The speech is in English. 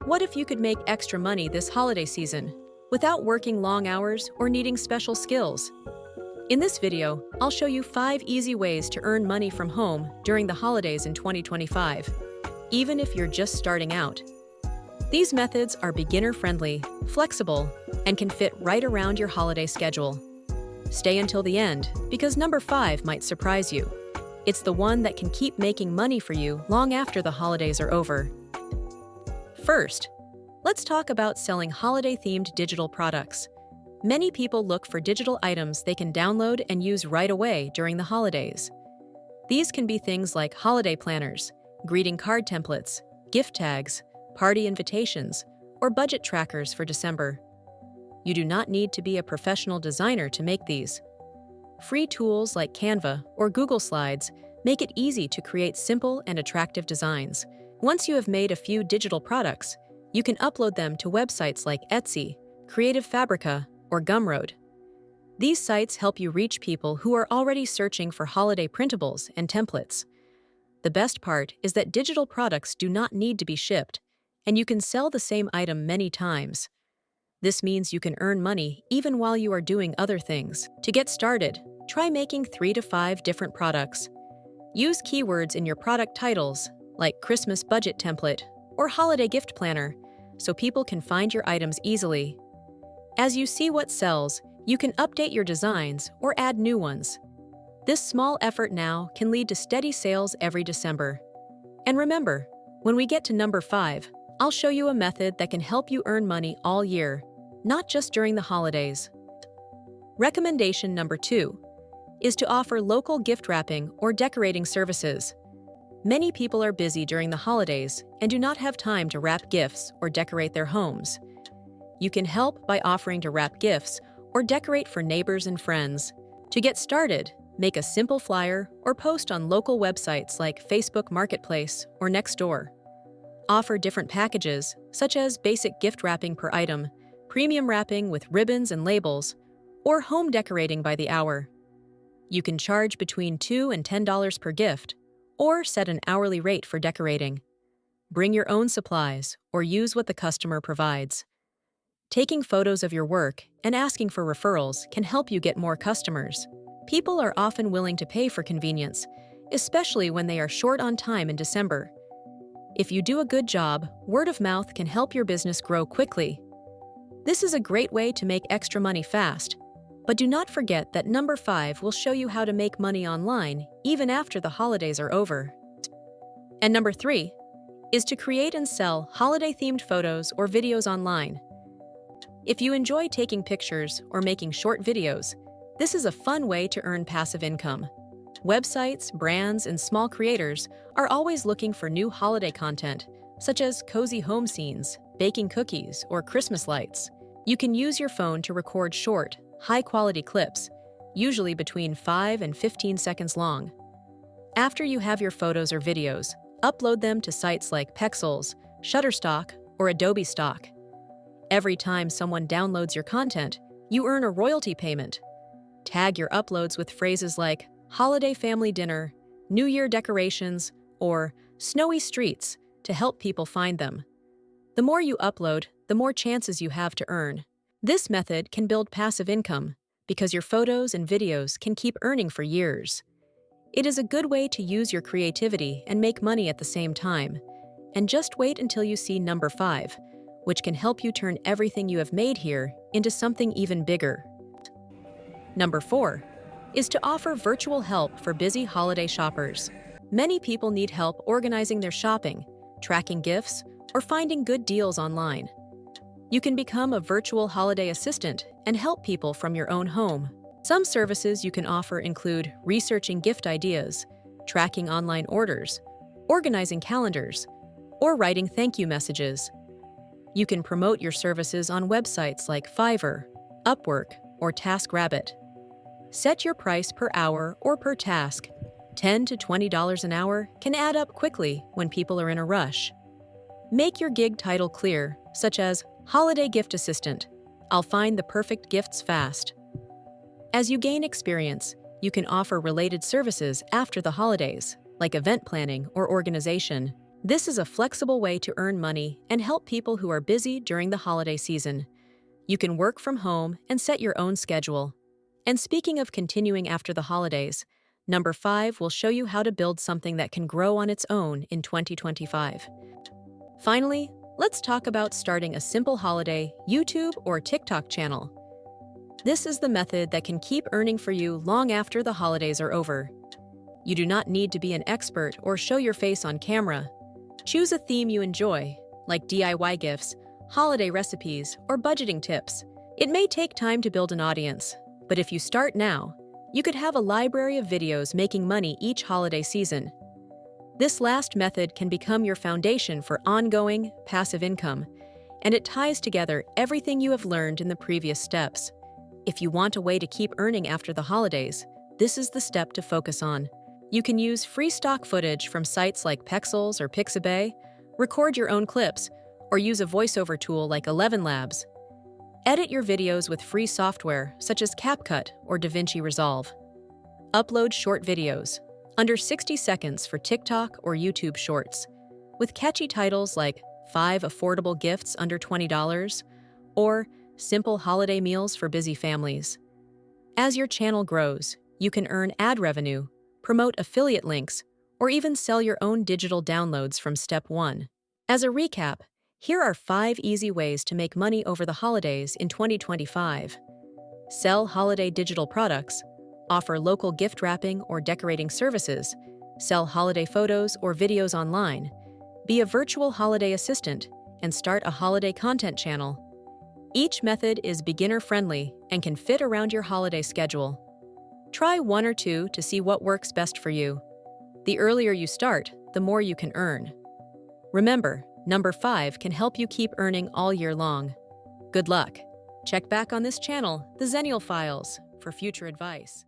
What if you could make extra money this holiday season without working long hours or needing special skills? In this video, I'll show you 5 easy ways to earn money from home during the holidays in 2025, even if you're just starting out. These methods are beginner-friendly, flexible, and can fit right around your holiday schedule. Stay until the end, because number 5 might surprise you. It's the one that can keep making money for you long after the holidays are over. First, let's talk about selling holiday-themed digital products. Many people look for digital items they can download and use right away during the holidays. These can be things like holiday planners, greeting card templates, gift tags, party invitations, or budget trackers for December. You do not need to be a professional designer to make these. Free tools like Canva or Google Slides make it easy to create simple and attractive designs. Once you have made a few digital products, you can upload them to websites like Etsy, Creative Fabrica, or Gumroad. These sites help you reach people who are already searching for holiday printables and templates. The best part is that digital products do not need to be shipped, and you can sell the same item many times. This means you can earn money even while you are doing other things. To get started, try making 3 to 5 different products. Use keywords in your product titles, like Christmas budget template or holiday gift planner, so people can find your items easily. As you see what sells, you can update your designs or add new ones. This small effort now can lead to steady sales every December. And remember, when we get to number 5, I'll show you a method that can help you earn money all year, not just during the holidays. Recommendation number 2 is to offer local gift wrapping or decorating services. Many people are busy during the holidays and do not have time to wrap gifts or decorate their homes. You can help by offering to wrap gifts or decorate for neighbors and friends. To get started, make a simple flyer or post on local websites like Facebook Marketplace or Nextdoor. Offer different packages, such as basic gift wrapping per item, premium wrapping with ribbons and labels, or home decorating by the hour. You can charge between $2 and $10 per gift, or set an hourly rate for decorating. Bring your own supplies or use what the customer provides. Taking photos of your work and asking for referrals can help you get more customers. People are often willing to pay for convenience, especially when they are short on time in December. If you do a good job, word of mouth can help your business grow quickly. This is a great way to make extra money fast, but do not forget that number 5 will show you how to make money online even after the holidays are over. And number 3 is to create and sell holiday-themed photos or videos online. If you enjoy taking pictures or making short videos, this is a fun way to earn passive income. Websites, brands, and small creators are always looking for new holiday content, such as cozy home scenes, baking cookies, or Christmas lights. You can use your phone to record short, high-quality clips, usually between 5 and 15 seconds long. After you have your photos or videos, upload them to sites like Pexels, Shutterstock, or Adobe Stock. Every time someone downloads your content, you earn a royalty payment. Tag your uploads with phrases like holiday family dinner, New Year decorations, or snowy streets to help people find them. The more you upload, the more chances you have to earn. This method can build passive income because your photos and videos can keep earning for years. It is a good way to use your creativity and make money at the same time. And just wait until you see number 5, which can help you turn everything you have made here into something even bigger. Number 4 is to offer virtual help for busy holiday shoppers. Many people need help organizing their shopping, tracking gifts, or finding good deals online. You can become a virtual holiday assistant and help people from your own home. Some services you can offer include researching gift ideas, tracking online orders, organizing calendars, or writing thank you messages. You can promote your services on websites like Fiverr, Upwork, or TaskRabbit. Set your price per hour or per task. $10 to $20 an hour can add up quickly when people are in a rush. Make your gig title clear, such as Holiday Gift Assistant. I'll find the perfect gifts fast. As you gain experience, you can offer related services after the holidays, like event planning or organization. This is a flexible way to earn money and help people who are busy during the holiday season. You can work from home and set your own schedule. And speaking of continuing after the holidays, number 5 will show you how to build something that can grow on its own in 2025. Finally, let's talk about starting a simple holiday YouTube or TikTok channel. This is the method that can keep earning for you long after the holidays are over. You do not need to be an expert or show your face on camera. Choose a theme you enjoy, like DIY gifts, holiday recipes, or budgeting tips. It may take time to build an audience, but if you start now, you could have a library of videos making money each holiday season. This last method can become your foundation for ongoing, passive income, and it ties together everything you have learned in the previous steps. If you want a way to keep earning after the holidays, this is the step to focus on. You can use free stock footage from sites like Pexels or Pixabay, record your own clips, or use a voiceover tool like 11 Labs. Edit your videos with free software such as CapCut or DaVinci Resolve. Upload short videos, under 60 seconds for TikTok or YouTube Shorts, with catchy titles like 5 affordable gifts under $20 or simple holiday meals for busy families. As your channel grows, you can earn ad revenue, promote affiliate links, or even sell your own digital downloads from step 1. As a recap, here are 5 easy ways to make money over the holidays in 2025. Sell holiday digital products, offer local gift wrapping or decorating services, sell holiday photos or videos online, be a virtual holiday assistant, and start a holiday content channel. Each method is beginner-friendly and can fit around your holiday schedule. Try 1 or 2 to see what works best for you. The earlier you start, the more you can earn. Remember, number 5 can help you keep earning all year long. Good luck! Check back on this channel, the Zennial Files, for future advice.